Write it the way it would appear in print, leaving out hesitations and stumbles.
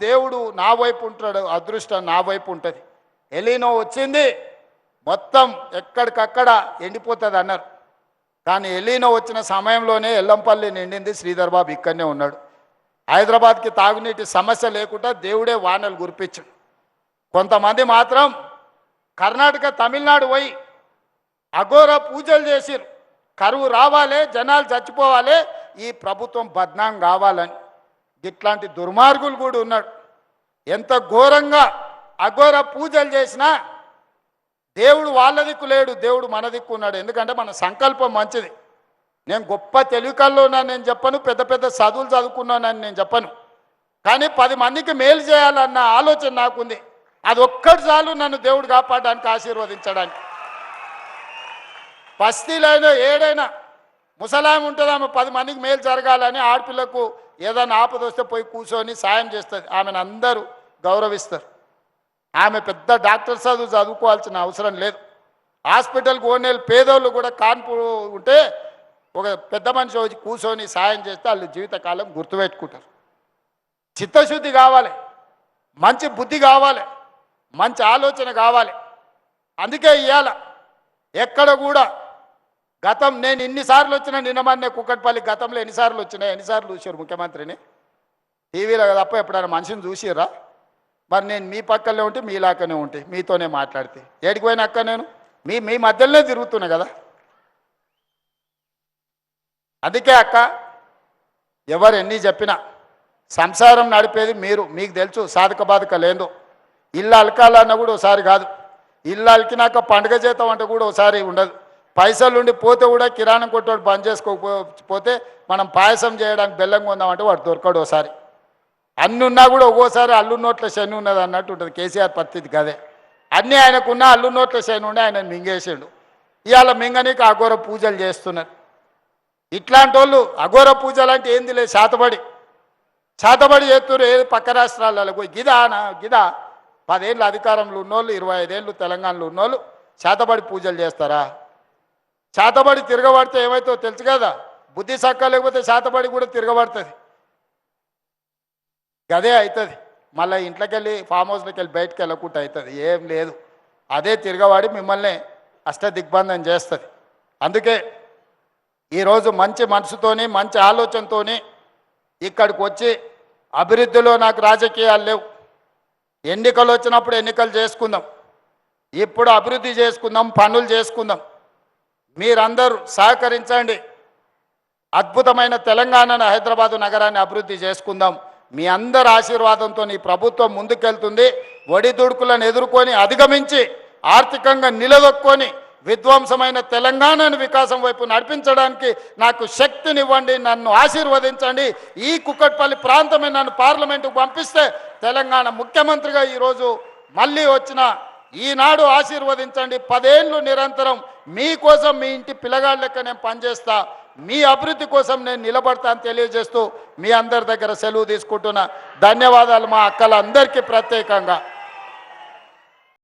దేవుడు నా వైపు ఉంటాడు, అదృష్టం నా వైపు ఉంటుంది. ఎలీనో వచ్చింది, మొత్తం ఎక్కడికక్కడ ఎండిపోతుంది అన్నారు. కానీ ఎలీనో వచ్చిన సమయంలోనే ఎల్లంపల్లి నిండింది. శ్రీధర్ బాబు ఇక్కడనే ఉన్నాడు. హైదరాబాద్కి తాగునీటి సమస్య లేకుండా దేవుడే వానలు కురిపించాడు. కొంతమంది మాత్రం కర్ణాటక తమిళనాడు పోయి అఘోర పూజలు చేసిరు. కరువు రావాలి, జనాలు చచ్చిపోవాలి, ఈ ప్రభుత్వం బద్నాం కావాలని. ఇట్లాంటి దుర్మార్గులు కూడా ఉన్నాడు. ఎంత ఘోరంగా అఘోర పూజలు చేసినా దేవుడు వాళ్ళ దిక్కు లేడు, దేవుడు మన దిక్కు ఉన్నాడు. ఎందుకంటే మన సంకల్పం మంచిది. నేను గొప్ప తెలివికల్లో ఉన్నాను నేను చెప్పను, పెద్ద పెద్ద చదువులు చదువుకున్నానని నేను చెప్పను. కానీ 10 మందికి మేలు చేయాలన్న ఆలోచన నాకుంది. అది ఒక్కటి చాలు నన్ను దేవుడు కాపాడడానికి, ఆశీర్వదించడానికి. బస్తీలైనా ఏడైనా ముసలామె ఉంటుంది, ఆమె 10 మందికి మేలు జరగాలని, ఆడపిల్లకు ఏదైనా ఆపద వస్తే పోయి కూర్చొని సాయం చేస్తుంది. ఆమెను అందరూ గౌరవిస్తారు. ఆమె పెద్ద డాక్టర్ చదువుకోవాల్సిన అవసరం లేదు. హాస్పిటల్కి ఓనేళ్ళు పేదోళ్ళు కూడా కాన్పు ఉంటే ఒక పెద్ద మనిషి వచ్చి కూర్చొని సాయం చేస్తే వాళ్ళు జీవితకాలం గుర్తుపెట్టుకుంటారు. చిత్తశుద్ధి కావాలి, మంచి బుద్ధి కావాలి, మంచి ఆలోచన కావాలి. అందుకే ఇవాళ ఎక్కడ కూడా గతం నేను ఇన్నిసార్లు వచ్చినా, నిన్నమన్నే కుక్కట్పల్లి గతంలో ఎన్నిసార్లు వచ్చినా, ఎన్నిసార్లు చూసారు ముఖ్యమంత్రిని టీవీలో తప్ప ఎప్పుడైనా మనిషిని చూసిరా? మరి నేను మీ పక్కనే ఉంటే మీలాకనే ఉంటే మీతోనే మాట్లాడితే ఏడికి పోయిన అక్క నేను మీ మధ్యలోనే తిరుగుతున్నా కదా. అందుకే అక్క ఎవరు ఎన్ని చెప్పినా సంసారం నడిపేది మీరు, మీకు తెలుసు సాధక బాధక లేదు. ఇల్లు అలకాలన్నా కూడా ఒకసారి కాదు, ఇల్లు అలికినాక పండుగ చేద్దాం అంటే కూడా ఒకసారి ఉండదు. పైసలు ఉండి పోతే కూడా కిరాణం కొట్టోడు బంద్ చేసుకోకపోతే మనం పాయసం చేయడానికి బెల్లం కొందామంటే వాడు దొరకడు ఒకసారి. అన్ని ఉన్నా కూడా ఒక్కోసారి అల్లు నోట్ల శని ఉన్నది అన్నట్టు ఉంటుంది. కేసీఆర్ పరిస్థితి కదే. అన్నీ ఆయనకున్నా అల్లు నోట్ల శని ఉండి ఆయన మింగేసాడు. ఇవాళ మింగనీకి అఘోర పూజలు చేస్తున్నారు. ఇట్లాంటి వాళ్ళు అఘోర పూజలు అంటే ఏంది లేదు, శాతబడి చేస్తున్నారు. ఏది పక్క రాష్ట్రాలలో పోయి గిదా 10 ఏళ్ళు అధికారంలో ఉన్నోళ్ళు, 25 ఏళ్ళు తెలంగాణలో ఉన్నోళ్ళు శాతబడి పూజలు చేస్తారా? శాతబడి తిరగబడితే ఏమవుతుందో తెలుసు కదా. బుద్ధి సక్క లేకపోతే శాతబడి కూడా తిరగబడుతుంది. గదే అవుతుంది. మళ్ళీ ఇంట్లోకి వెళ్ళి ఫామ్ హౌస్లోకి వెళ్ళి బయటకు వెళ్ళకుండా అవుతుంది. ఏం లేదు, అదే తిరగబడి మిమ్మల్ని అష్టదిగ్బంధం చేస్తుంది. అందుకే ఈరోజు మంచి మనసుతోని, మంచి ఆలోచనతోని ఇక్కడికి వచ్చి అభివృద్ధిలో నాకు రాజకీయాలు లేవు. ఎన్నికలు వచ్చినప్పుడు ఎన్నికలు చేసుకుందాం, ఇప్పుడు అభివృద్ధి చేసుకుందాం, పనులు చేసుకుందాం. మీరందరూ సహకరించండి. అద్భుతమైన తెలంగాణను, హైదరాబాదు నగరాన్ని అభివృద్ధి చేసుకుందాం. మీ అందరి ఆశీర్వాదంతో ఈ ప్రభుత్వం ముందుకెళ్తుంది. ఒడిదుడుకులను ఎదుర్కొని అధిగమించి ఆర్థికంగా నిలదొక్కొని విధ్వంసమైన తెలంగాణను వికాసం వైపు నడిపించడానికి నాకు శక్తినివ్వండి, నన్ను ఆశీర్వదించండి. ఈ కుక్కట్పల్లి ప్రాంతమే నన్ను పార్లమెంటుకు పంపిస్తే తెలంగాణ ముఖ్యమంత్రిగా ఈరోజు మళ్ళీ వచ్చిన ఈనాడు ఆశీర్వదించండి. 10 ఏళ్ళు నిరంతరం మీకోసం, మీ ఇంటి పిల్లగాళ్ళ లెక్క నేను పనిచేస్తా, మీ అభివృద్ధి కోసం నేను నిలబడతా అని తెలియజేస్తూ మీ అందరి దగ్గర సెలవు తీసుకుంటున్నా. ధన్యవాదాలు మా అక్కలందరికీ ప్రత్యేకంగా.